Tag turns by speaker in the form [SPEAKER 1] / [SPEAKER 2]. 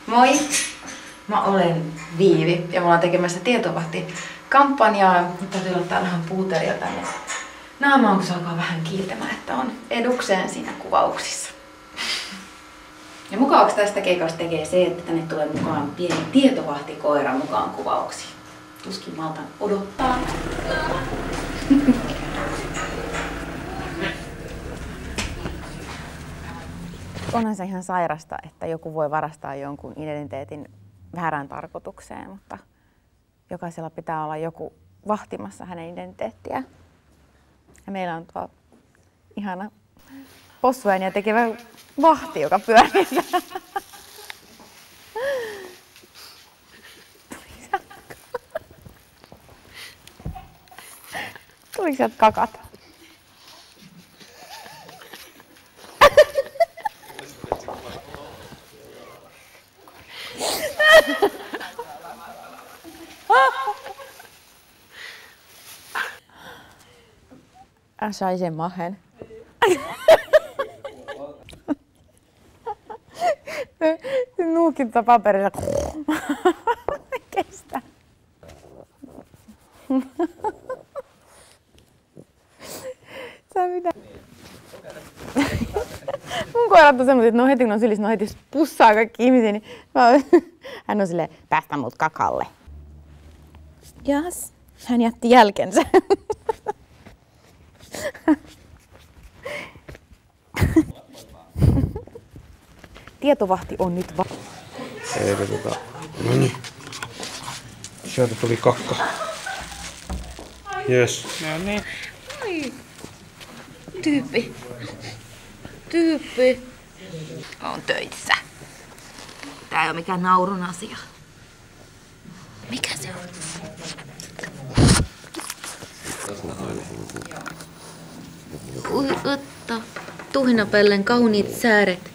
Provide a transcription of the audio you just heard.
[SPEAKER 1] Moi! Mä olen Viivi ja me ollaan tekemässä Tietovahti-kampanjaa. Nyt täytyy ottaa vähän puuteria tänne naamaan, kun se alkaa vähän kiiltämään, että on edukseen siinä kuvauksissa. Ja mukavaksi tästä keikasta tekee se, että tänne tulee mukaan pieni tietovahtikoira mukaan kuvauksiin. Tuskin maltan odottaa. Onhan se ihan sairasta, että joku voi varastaa jonkun identiteetin väärään tarkoitukseen, mutta jokaisella pitää olla joku vahtimassa hänen identiteettiään. Ja meillä on tuo ihana possuääniä tekevä vahti, joka pyörii. Tuliko sieltä kakat? Jag sai sen machen. Nuukin paperilla. Kestä. Sä mitä? Mun koirat on semmoset, että heti kun on sylissä, heti pussaa kaikki ihmisiä, niin hän on silleen, päästä mut kakalle. Jas, hän jätti jälkensä. Tietovahti on nyt
[SPEAKER 2] No niin. Sieltä tuli kakka. Jes.
[SPEAKER 1] No niin. Ai. Tyyppi. Tyyppi. On töissä. Tää ei oo mikään naurun asia. Mikä se on? Ui, otta. Tuhinapellen kauniit sääret.